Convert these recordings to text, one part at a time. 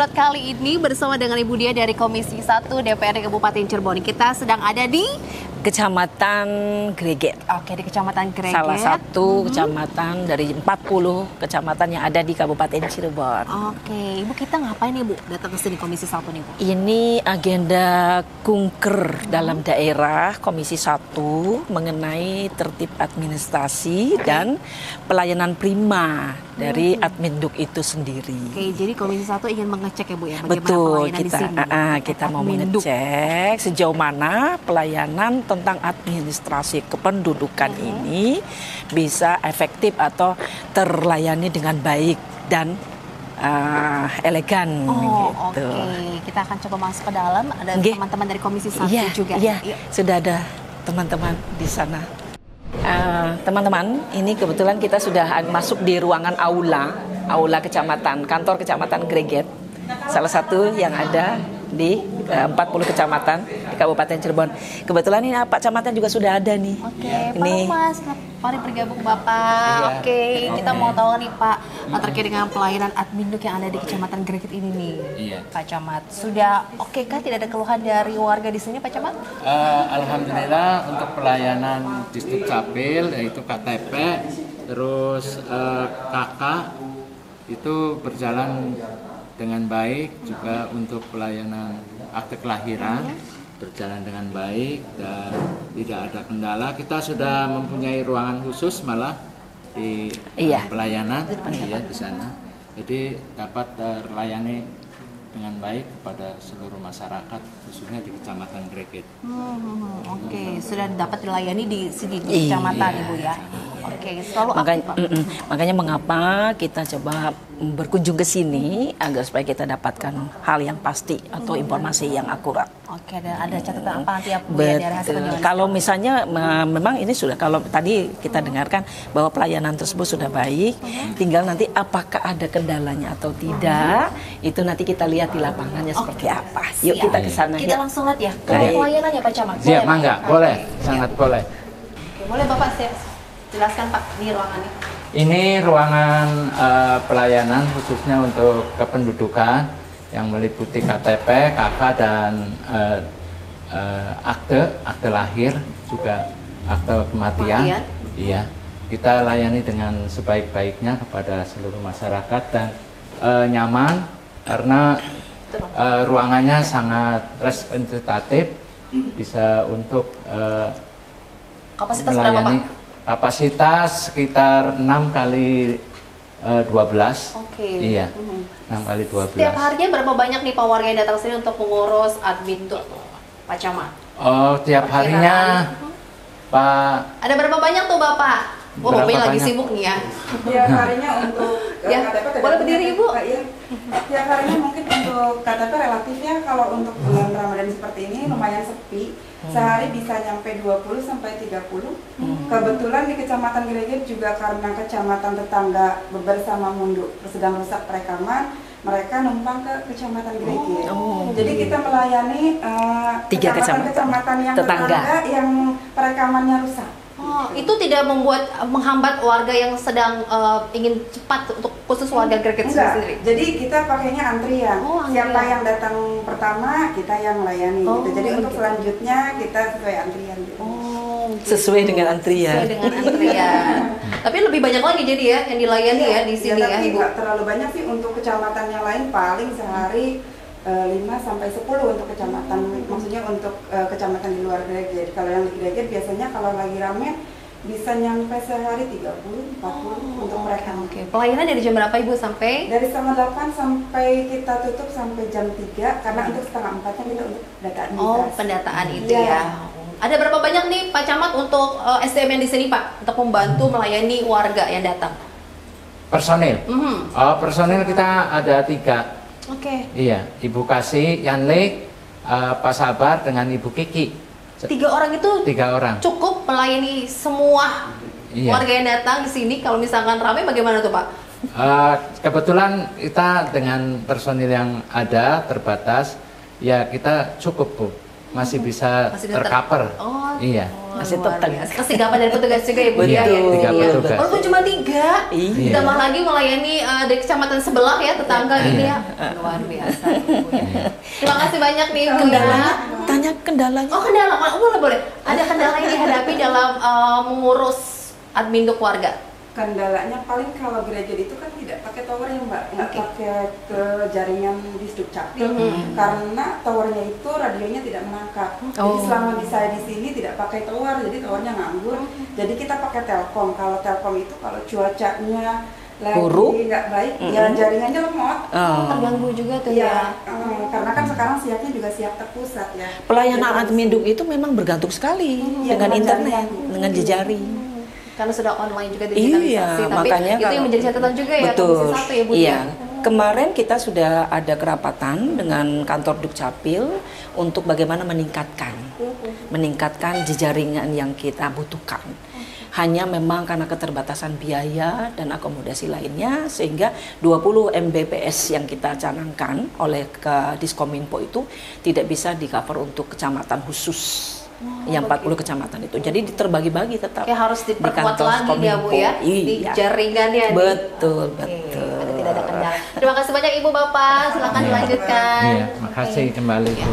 Sobat, kali ini bersama dengan Ibu Dia dari Komisi 1 DPRD Kabupaten Cirebon. Kita sedang ada di Kecamatan Greget. Oke, di Kecamatan Greget. Salah satu kecamatan dari 40 kecamatan yang ada di Kabupaten Cirebon. Oke, Ibu, kita ngapain nih, Bu, datang ke sini Komisi 1 nih, Bu? Ini agenda kunker dalam daerah Komisi 1 mengenai tertib administrasi dan pelayanan prima dari Adminduk itu sendiri. Oke, jadi Komisi 1 ingin mengecek ya, Bu, ya, bagaimana Betul, pelayanan di sini. kita mau mengecek sejauh mana pelayanan tentang administrasi kependudukan ini bisa efektif atau terlayani dengan baik dan elegan gitu. Oke, kita akan coba masuk ke dalam. Ada teman-teman dari Komisi 1 juga. Iya, sudah ada teman-teman di sana. Teman-teman, ini kebetulan kita sudah masuk di ruangan aula kecamatan, kantor kecamatan Greget. Salah satu yang ada di 40 kecamatan di Kabupaten Cirebon. Kebetulan ini Pak Camatnya juga sudah ada nih. Oke, ini Pak Mas, mari bergabung Bapak. Oke, kita mau tahu nih Pak, terkait dengan pelayanan Adminduk yang ada di Kecamatan Greget ini nih. Iya. Pak Camat, sudah oke kah, tidak ada keluhan dari warga di sini Pak Camat? Alhamdulillah untuk pelayanan di Dukcapil yaitu KTP, terus KK itu berjalan dengan baik, juga untuk pelayanan akte kelahiran berjalan dengan baik dan tidak ada kendala. Kita sudah mempunyai ruangan khusus malah di pelayanan di sana, jadi dapat terlayani dengan baik kepada seluruh masyarakat khususnya di Kecamatan Greget. Oke, sudah dapat dilayani di sini di kecamatan Ibu ya. Oke, selalu makanya mengapa kita coba berkunjung ke sini agar supaya kita dapatkan hal yang pasti atau informasi yang akurat. Oke, dan ada catatan apa nanti ya Bu ya dari hasil penjualan? Kalau misalnya memang ini sudah, kalau tadi kita dengarkan bahwa pelayanan tersebut sudah baik, tinggal nanti apakah ada kendalanya atau tidak, itu nanti kita lihat di lapangannya seperti apa. Yuk kita ke sana. Kita langsung lihat ya. Pelayanannya Pak Camat. Siap, mangga, boleh, sangat boleh. Oke, boleh Bapak jelaskan Pak di ruangannya. Ini ruangan pelayanan khususnya untuk kependudukan yang meliputi KTP, KK dan akte lahir, juga akte kematian. Iya, kita layani dengan sebaik-baiknya kepada seluruh masyarakat dan nyaman karena ruangannya sangat representatif, bisa untuk kapasitas melayani. berapa Pak? Kapasitas sekitar 6 kali 12. Oke. Iya. 6 kali 12. Setiap harinya berapa banyak nih Pak warga yang datang sini untuk mengurus Adminduk Pak Camat? Oh, tiap harinya Pak. Ada berapa banyak tuh Bapak? Oh, Bapak lagi sibuk nih ya. Tiap harinya untuk KTP boleh berdiri Ibu? Iya. Tiap harinya mungkin untuk KTP relatifnya kalau untuk bulan Ramadan seperti ini lumayan sepi. Sehari bisa nyampe 20 sampai 30. Kebetulan di Kecamatan Greget juga karena kecamatan tetangga bersama Munduk sedang rusak perekaman, mereka numpang ke Kecamatan Greget. Jadi kita melayani kecamatan yang tetangga yang perekamannya rusak. Oh, itu tidak menghambat warga yang sedang ingin cepat untuk khusus warga Greget sendiri? Jadi kita pakainya antrian. Siapa yang datang pertama kita yang melayani gitu. Jadi untuk selanjutnya kita sesuai antrian gitu. Sesuai dengan antrian. Sesuai dengan antrian. Tapi lebih banyak lagi jadi ya yang dilayani ya di sini ya. Tapi nggak terlalu banyak sih untuk kecamatan yang lain, paling sehari 5 sampai 10 untuk kecamatan, maksudnya untuk kecamatan di luar Greget. Kalau yang di Greget biasanya kalau lagi rame bisa nyampe sehari 30, 40 untuk mereka. Oke. Pelayanan dari jam berapa Ibu sampai? Dari setengah 8 sampai kita tutup sampai jam 3 karena untuk setengah 4-nya kita untuk data administrasi. Oh, pendataan itu ya. Ada berapa banyak nih Pak Camat untuk SDM yang di sini Pak untuk membantu melayani warga yang datang? Personil. Personil kita ada 3. Oke. Iya, Ibu Kasih, Yanlik, Pak Sabar dengan Ibu Kiki. 3 orang itu 3 orang cukup melayani semua warga yang datang di sini. Kalau misalkan ramai bagaimana tuh Pak? Kebetulan kita dengan personil yang ada terbatas, ya kita cukup Bu, masih bisa tercover. Oh, iya. Masih luar tetap. biasa. Kesigapan dari petugas juga ya Bu ya. Betul. Ya, Tiga ya. petugas. Walaupun cuma 3, Iya. ditambah lagi melayani dari kecamatan sebelah ya, tetangga ini ya. Luar biasa Ibu ya. Terima kasih banyak nih Bu ya. Tanya kendalanya. Oh kendala, boleh. Ada kendala yang dihadapi dalam mengurus admin keluarga? Kendalanya paling kalau gereja itu kan tidak pakai tower ya Mbak, nggak Oke. pakai ke jaringan di Dukcapil karena towernya itu radionya tidak menangkap. Jadi Oh. selama saya di sini tidak pakai tower, jadi towernya nganggur. Jadi kita pakai Telkom. Kalau Telkom itu kalau cuacanya lagi Buruk? nggak baik, ya jaringannya lemot. Terganggu juga tuh ya. Ya, karena kan sekarang siapnya juga siap terpusat ya. Pelayanan Jadi, admin Duk itu memang bergantung sekali Iya, dengan dengan internet, jaringan. dengan jejaring. Karena sudah online juga digitalisasi. Iya, Tapi makanya itu yang menjadi catatan juga ya Komisi 1 ya Bu Iya. ya. Kemarin kita sudah ada kerapatan dengan kantor Dukcapil untuk bagaimana meningkatkan jejaringan yang kita butuhkan. Hanya memang karena keterbatasan biaya dan akomodasi lainnya sehingga 20 Mbps yang kita canangkan oleh ke Diskominfo itu tidak bisa di-cover untuk kecamatan khusus. Yang 40 kecamatan itu. Jadi terbagi-bagi tetap. Kayak harus di diperkuat kantor lagi ya Bu ya. Di Iya. jaringannya nih. Betul, Oke, betul. berarti tidak ada kendala. Terima kasih banyak Ibu Bapak. Silakan dilanjutkan. Iya, makasih Oke. kembali Bu.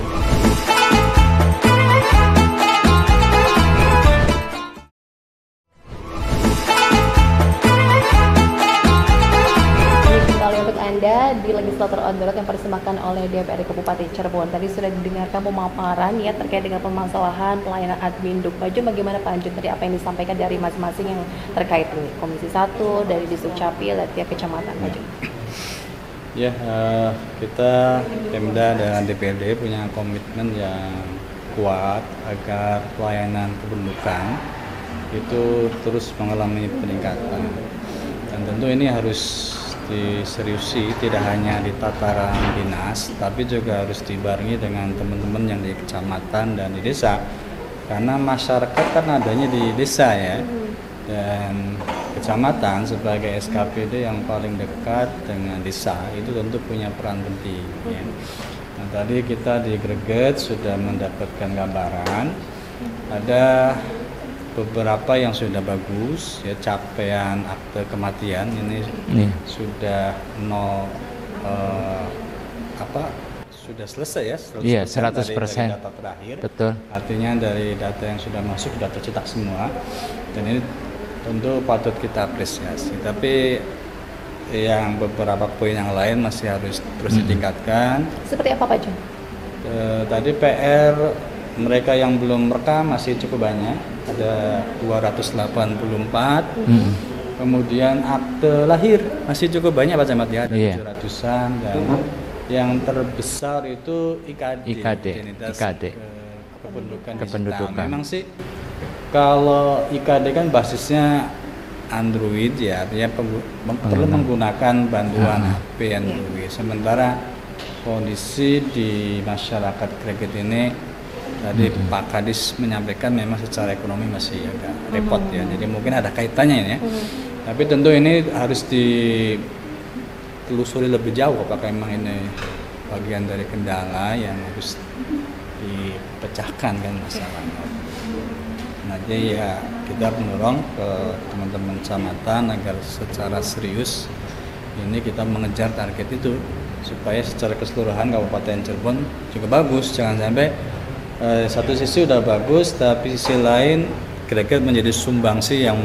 Kembali untuk Anda di Legislator on the Road yang dipersembahkan oleh DPRD Kabupaten Cirebon. Tadi sudah didengarkan pemaparan ya terkait dengan permasalahan pelayanan admin Duk. Pak Jo, bagaimana Pak Anjun tadi apa yang disampaikan dari masing-masing yang terkait ini? Komisi 1, dari Dukcapil, dan tiap kecamatan Pak Jo. Ya, kita Pemda dan DPRD punya komitmen yang kuat agar pelayanan kependudukan itu terus mengalami peningkatan. Dan tentu ini harus diseriusi tidak hanya di tataran dinas, tapi juga harus dibarengi dengan teman-teman yang di kecamatan dan di desa. Karena masyarakat kan adanya di desa ya. Dan kecamatan sebagai SKPD yang paling dekat dengan desa itu tentu punya peran penting ya. Nah, tadi kita di Greget sudah mendapatkan gambaran ada beberapa yang sudah bagus ya, capaian akte kematian ini sudah sudah selesai ya, 100% Iya, dari data terakhir. Betul. Artinya dari data yang sudah masuk sudah tercetak semua, dan ini tentu patut kita apresiasi. Tapi yang beberapa poin yang lain masih harus terus ditingkatkan. Seperti apa Pak Jo? Tadi PR mereka yang belum rekam masih cukup banyak, ada 284. Kemudian akte lahir masih cukup banyak Pak Camat ya, ada 700-an, dan yang terbesar itu IKD. Identitas kependudukan digital. Memang sih kalau IKD kan basisnya Android ya, artinya perlu menggunakan bantuan HP Android. Sementara kondisi di masyarakat Greget ini tadi Pak Kadis menyampaikan memang secara ekonomi masih agak repot ya. Jadi mungkin ada kaitannya ini ya. Tapi tentu ini harus ditelusuri lebih jauh apakah memang ini bagian dari kendala yang harus dipecahkan kan masalahnya. Nah, jadi ya kita mendorong ke teman-teman kecamatan agar secara serius ini kita mengejar target itu supaya secara keseluruhan Kabupaten Cirebon juga bagus. Jangan sampai satu sisi udah bagus tapi sisi lain Greget menjadi sumbangsi yang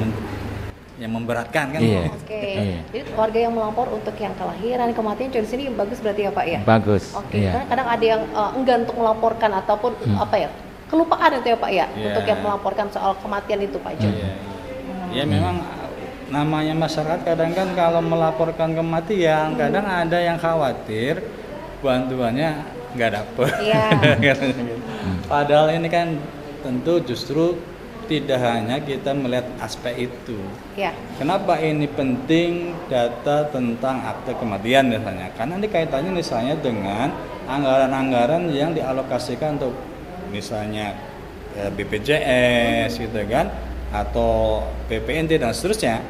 memberatkan kan. Iya. Oke. Jadi warga yang melapor untuk yang kelahiran, kematian di sini bagus berarti ya Pak ya? Bagus. Oke. Iya. Karena kadang ada yang enggan untuk melaporkan ataupun apa ya? Kelupaan itu ya Pak ya, untuk yang melaporkan soal kematian itu Pak Jo. Ya memang namanya masyarakat kadang kan kalau melaporkan kematian kadang ada yang khawatir bantuannya nggak dapet. Iya. Padahal ini kan tentu justru tidak hanya kita melihat aspek itu. Ya. Kenapa ini penting data tentang akte kematian misalnya? Karena ini kaitannya misalnya dengan anggaran-anggaran yang dialokasikan untuk misalnya BPJS gitu kan, atau PPNT dan seterusnya.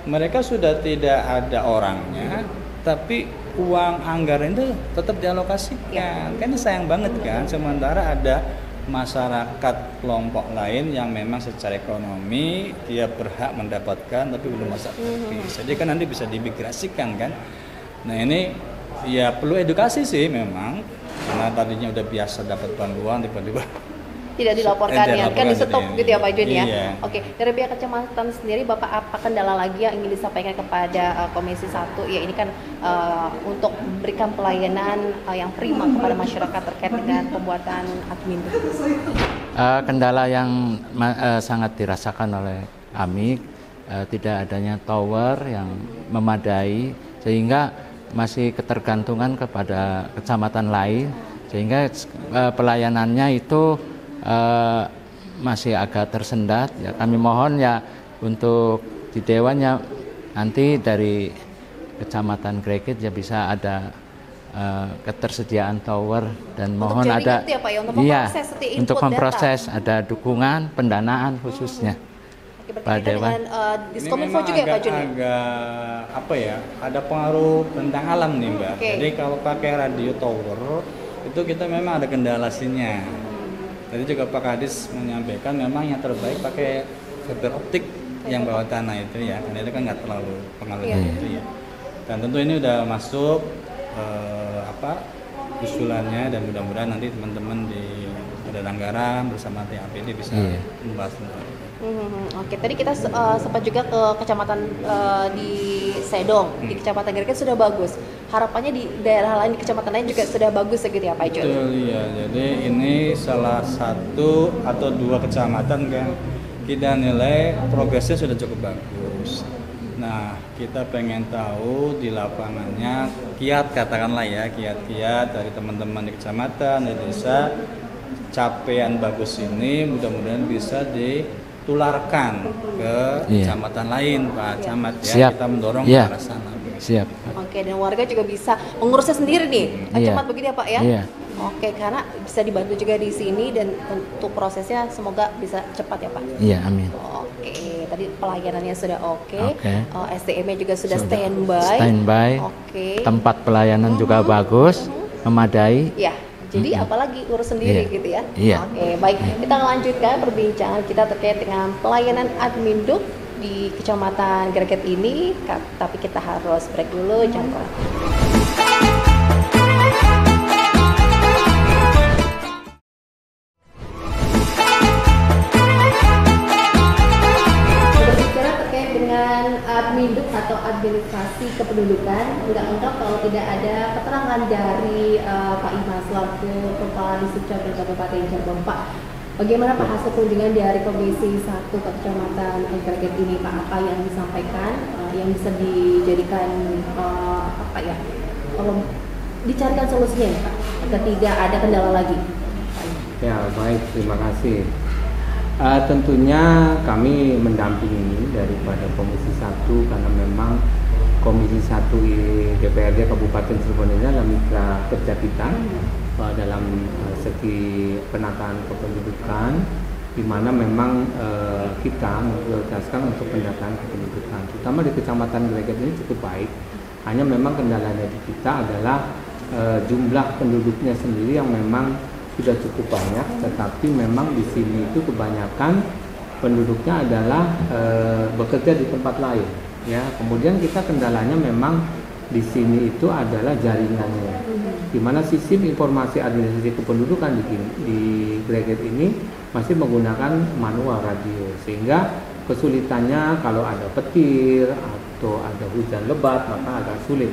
Mereka sudah tidak ada orangnya, tapi uang anggaran itu tetap dialokasikan. Kan ini sayang banget kan, sementara ada masyarakat kelompok lain yang memang secara ekonomi dia berhak mendapatkan tapi belum masa praktis. Jadi kan nanti bisa dimigrasikan kan. Nah ini ya perlu edukasi sih memang, karena tadinya udah biasa dapat bantuan tiba-tiba tidak dilaporkan ya, kan di stop gitu ya Pak Jun ya. Iya. Oke, dari pihak kecamatan sendiri Bapak apa kendala lagi yang ingin disampaikan kepada Komisi 1? Ya ini kan untuk memberikan pelayanan yang prima kepada masyarakat terkait dengan pembuatan admin. Kendala yang sangat dirasakan oleh kami, tidak adanya tower yang memadai, sehingga masih ketergantungan kepada kecamatan lain, sehingga pelayanannya itu masih agak tersendat. Ya, kami mohon ya untuk di dewannya nanti dari Kecamatan Greget ya bisa ada ketersediaan tower, dan mohon ada ya, Pak, ya, untuk memproses ada dukungan pendanaan khususnya. Oke, Pak Dewan. Diskominfo juga ya Pak Jun? Agak apa ya? Ada pengaruh tentang alam nih Mbak. Okay. Jadi kalau pakai radio tower itu kita memang ada kendala sinyal. Tadi juga Pak Kadis menyampaikan memang yang terbaik pakai fiber optik yang bawah tanah itu ya, karena itu kan nggak terlalu pengaruh itu ya. Dan tentu ini udah masuk usulannya, dan mudah-mudahan nanti teman-teman di Badan Anggaran bersama TAPD bisa membahas tentang itu. Oke, tadi kita sempat juga ke kecamatan di Sedong, di Kecamatan Greget sudah bagus. Harapannya di daerah lain, di kecamatan lain juga sudah bagus gitu ya Pak Jun? Betul ya, jadi ini salah satu atau dua kecamatan kan kita nilai progresnya sudah cukup bagus. Nah, kita pengen tahu di lapangannya kiat, katakanlah ya, kiat-kiat dari teman-teman di kecamatan, di desa, capaian bagus ini mudah-mudahan bisa ditularkan ke kecamatan lain, Pak Camat ya. Siap. Kita mendorong ke arah sana. Siap. Oke, dan warga juga bisa mengurusnya sendiri nih, kan cepat begitu ya Pak ya? Iya. Oke, karena bisa dibantu juga di sini, dan untuk prosesnya semoga bisa cepat ya Pak. Iya, amin. Oke, tadi pelayanannya sudah oke. SDM-nya juga sudah Standby. Oke. Tempat pelayanan juga bagus, memadai. Ya, jadi apalagi urus sendiri gitu ya. Iya. Oke, baik. Kita lanjutkan perbincangan kita terkait dengan pelayanan Adminduk di Kecamatan Greget ini, tapi kita harus break dulu, jangan kemana. Berbicara terkait dengan Adminduk atau administrasi kependudukan, nggak lengkap kalau tidak ada keterangan dari Pak Imas selaku Kepala Disdukcapil Kabupaten Cirebon. Pak, bagaimana Pak hasil kunjungan dari Komisi 1 ke Kecamatan Greget ini Pak? Apa yang disampaikan yang bisa dijadikan dicarikan solusinya ya Pak, agar tidak ada kendala lagi? Ya baik, terima kasih. Tentunya kami mendampingi daripada Komisi 1 karena memang Komisi 1 DPRD Kabupaten Cirebon ini adalah mitra kerja kita dalam segi penataan kependudukan, di mana memang kita memprioritaskan untuk pendataan kependudukan, terutama di Kecamatan Greget ini cukup baik. Hanya memang kendalanya di kita adalah jumlah penduduknya sendiri yang memang sudah cukup banyak, tetapi memang di sini itu kebanyakan penduduknya adalah bekerja di tempat lain. Ya, kemudian kita kendalanya memang di sini itu adalah jaringannya, di mana sistem informasi administrasi kependudukan di Greget ini masih menggunakan manual radio, sehingga kesulitannya kalau ada petir atau ada hujan lebat maka agak sulit.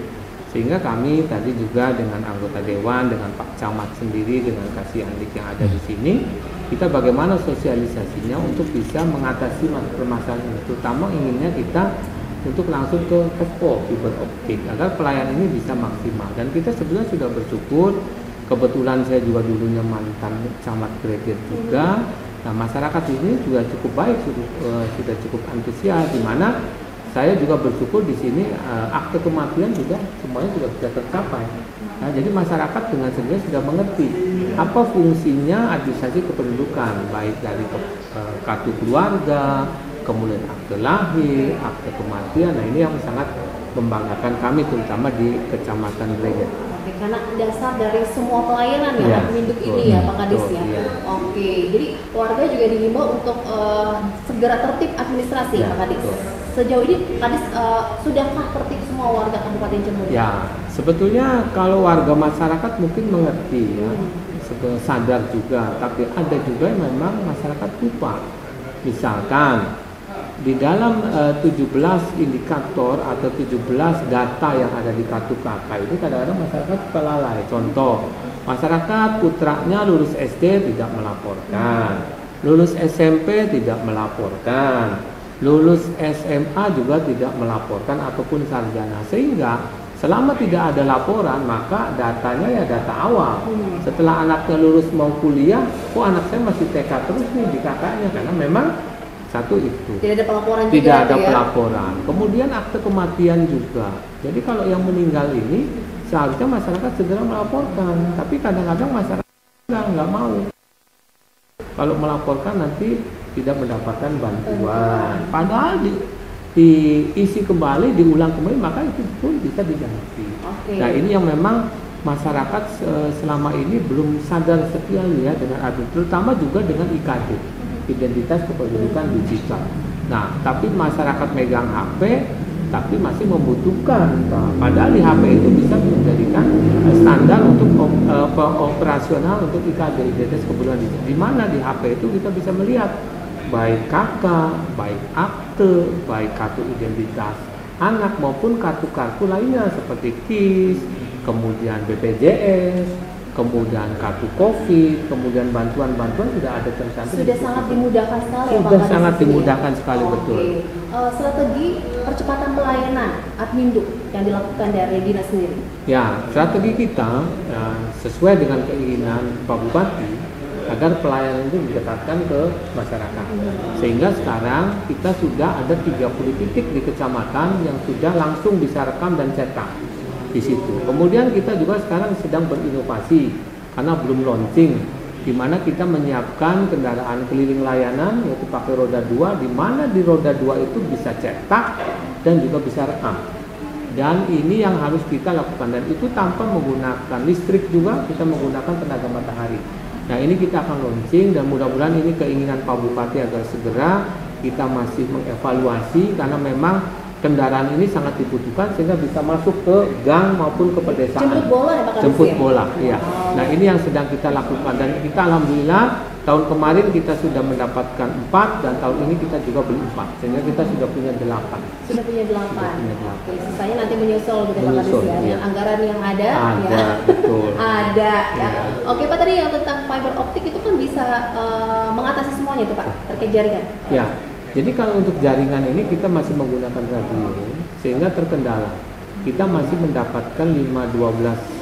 Sehingga kami tadi juga dengan anggota dewan, dengan Pak Camat sendiri, dengan Kasih Andik yang ada di sini, kita bagaimana sosialisasinya untuk bisa mengatasi permasalahan ini, terutama inginnya kita untuk langsung ke posko fiber optik agar pelayanan ini bisa maksimal. Dan kita sebenarnya sudah bersyukur, kebetulan saya juga dulunya mantan Camat Greget juga. Nah, masyarakat ini juga cukup baik, sudah cukup antusias, di mana saya juga bersyukur di sini akte kematian juga semuanya sudah bisa tercapai. Nah, jadi masyarakat dengan sendirinya sudah mengerti apa fungsinya administrasi kependudukan, baik dari kartu keluarga, kemudian akte lahir, akte kematian. Nah, ini yang sangat membanggakan kami terutama di Kecamatan Greget. Oke, karena dasar dari semua pelayanan ya, Iya, Adminduk betul. ini ya Pak Kadis ya. Iya. Oke, jadi warga juga dihimbau untuk segera tertib administrasi Iya, Pak Kadis. betul. Sejauh ini Pak Kadis sudahkah tertib semua warga Kabupaten Cirebon? Ya, sebetulnya kalau warga masyarakat mungkin mengerti ya, sadar juga, tapi ada juga yang memang masyarakat lupa. Misalkan di dalam 17 indikator atau 17 data yang ada di kartu KK ini kadang-kadang masyarakat lalai. Contoh, masyarakat putranya lulus SD tidak melaporkan, lulus SMP tidak melaporkan, lulus SMA juga tidak melaporkan ataupun sarjana, sehingga selama tidak ada laporan maka datanya ya data awal. Setelah anaknya lulus mau kuliah, kok anak saya masih TK terus nih di kakaknya, karena memang satu itu. Tidak ada pelaporan juga. Tidak ada ya? pelaporan. Kemudian akte kematian juga. Jadi kalau yang meninggal ini seharusnya masyarakat segera melaporkan, tapi kadang-kadang masyarakat nggak mau. Kalau melaporkan nanti tidak mendapatkan bantuan. Padahal diisi kembali, diulang kembali, maka itu pun bisa diganti. Oke. Nah ini yang memang masyarakat selama ini belum sadar sekali ya dengan adil, terutama juga dengan IKD, identitas kependudukan digital. Nah tapi masyarakat megang HP tapi masih membutuhkan, padahal di HP itu bisa menjadikan standar untuk operasional untuk IKD, identitas kependudukan digital, di mana di HP itu kita bisa melihat baik KK, baik akte, baik kartu identitas anak maupun kartu-kartu lainnya seperti KIS, kemudian BPJS, kemudian kartu COVID, kemudian bantuan-bantuan sudah ada tercantum. Sudah sangat dimudahkan sekali ya Pak Sudah Kadis sangat di sini. dimudahkan sekali, Oke. betul. Strategi percepatan pelayanan Adminduk yang dilakukan dari dinas sendiri. Ya, strategi kita sesuai dengan keinginan Pak Bupati agar pelayanan itu didekatkan ke masyarakat. Sehingga sekarang kita sudah ada 30 titik di kecamatan yang sudah langsung bisa rekam dan cetak di situ. Kemudian kita juga sekarang sedang berinovasi karena belum launching, di mana kita menyiapkan kendaraan keliling layanan yaitu pakai roda 2, di mana di roda 2 itu bisa cetak dan juga bisa rekam. Dan ini yang harus kita lakukan, dan itu tanpa menggunakan listrik, juga kita menggunakan tenaga matahari. Nah ini kita akan launching dan mudah-mudahan ini keinginan Pak Bupati agar segera. Kita masih mengevaluasi karena memang kendaraan ini sangat dibutuhkan sehingga bisa masuk ke gang maupun ke pedesaan. Jemput bola ya Pak Kadis Jemput ya? bola, iya. Wow. Nah ini yang sedang kita lakukan, dan kita alhamdulillah tahun kemarin kita sudah mendapatkan 4 dan tahun ini kita juga beli 4 sehingga kita sudah punya 8. Sudah punya 8. Sudah punya 8. Oke, sisanya nanti menyusul gitu Pak Kadis Menyusul, ya. iya. Dengan anggaran yang ada, Ada, ya. betul. Ada ya. Iya. Oke Pak, tadi yang tentang fiber optik itu kan bisa mengatasi semuanya tuh Pak terkait jaringan. Ya, jadi kalau untuk jaringan ini kita masih menggunakan radio sehingga terkendala. Kita masih mendapatkan 512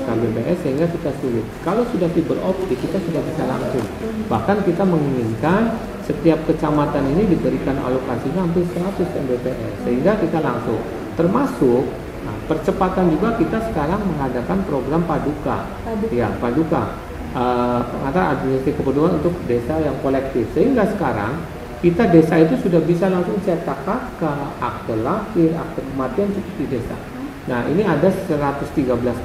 kbps sehingga kita sulit. Kalau sudah fiber optik kita sudah bisa langsung. Bahkan kita menginginkan setiap kecamatan ini diberikan alokasinya hampir 100 Mbps sehingga kita langsung. Termasuk percepatan juga kita sekarang mengadakan program Paduka. Ya, Paduka. Pengantar administrasi kependudukan untuk desa yang kolektif, sehingga sekarang kita desa itu sudah bisa langsung cetak KK, akte lahir, akte kematian cukup di desa. Nah ini ada 113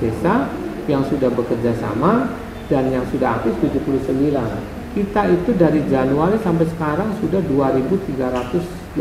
desa yang sudah bekerja sama dan yang sudah aktif 79. Kita itu dari Januari sampai sekarang sudah 2.326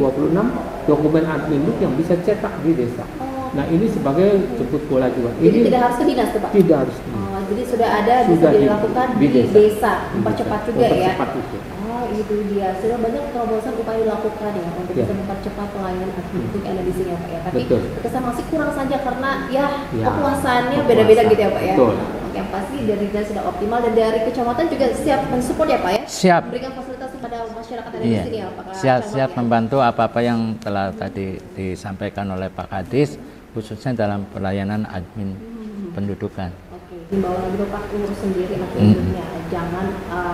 dokumen Adminduk yang bisa cetak di desa. Nah ini sebagai jemput bola juga. Jadi Ini tidak harus ke dinas tuh Pak? tidak harus. Jadi sudah ada, Sudah bisa dilakukan di desa, mempercepat juga ya. Mempercepat itu. Oh itu dia, sudah banyak terobosan upaya dilakukan ya untuk Ya. bisa mempercepat pelayanan Adminduk yang ada di sini ya Pak ya. Tapi Betul. terkesan masih kurang saja karena ya, Ya, kepuasannya kepuasan. beda-beda gitu ya Pak ya. Betul. Oke, yang pasti dari dinas sudah optimal dan dari kecamatan juga siap mensupport ya Pak ya. Siap. Memberikan fasilitas kepada masyarakat yang ada Iya, di sini ya Pak. siap Camat ya. membantu apa-apa yang telah tadi disampaikan oleh Pak Kadis, khususnya dalam pelayanan admin pendudukan. Oke, himbauan lagi dong Pak, urus sendiri Adminduknya, jangan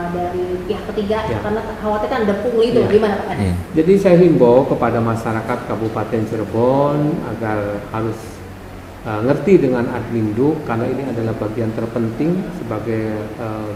dari pihak ketiga Ya. karena khawatir kan ada pungli itu, Ya. gimana Pak? Iya. Jadi saya himbau kepada masyarakat Kabupaten Cirebon agar harus ngerti dengan Adminduk karena ini adalah bagian terpenting sebagai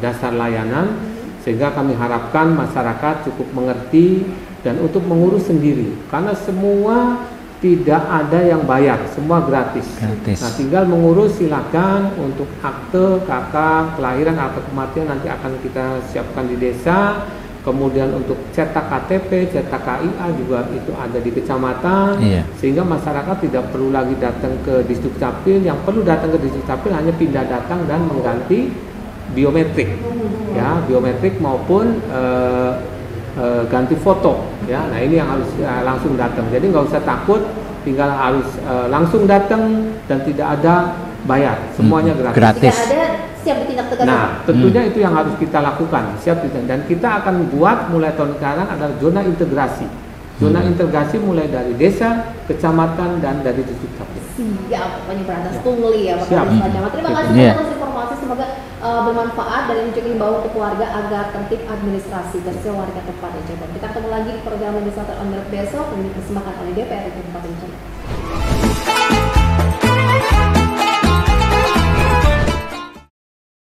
dasar layanan, sehingga kami harapkan masyarakat cukup mengerti dan untuk mengurus sendiri karena semua tidak ada yang bayar, semua gratis. Gratis. Nah, tinggal mengurus silakan untuk akte KK kelahiran, akte kematian nanti akan kita siapkan di desa. Kemudian untuk cetak KTP, cetak KIA juga itu ada di kecamatan. Iya. Sehingga masyarakat tidak perlu lagi datang ke Disduk Capil. Yang perlu datang ke Disduk Capil hanya pindah datang dan mengganti biometrik, ya, biometrik maupun ganti foto, ya. Nah, ini yang harus langsung datang. Jadi nggak usah takut, tinggal harus langsung datang dan tidak ada bayar, semuanya gratis. Gratis. Jika ada, siap ditindak tegas. Nah, tentunya itu yang harus kita lakukan, siap ditindak. Dan kita akan buat mulai tahun sekarang adalah zona integrasi. Zona integrasi mulai dari desa, kecamatan, dan dari Disduk Capil. Siap, penyeberangan pungli ya Pak Siap. Kadis Pak Camat. Terima kasih Iya. atas informasi, semoga bermanfaat dan juga imbauan untuk keluarga agar tertib administrasi dan warga tempat Cirebon. Kita ketemu lagi di program Legislator on the Road besok yang dipersembahkan oleh DPR Kabupaten Cirebon.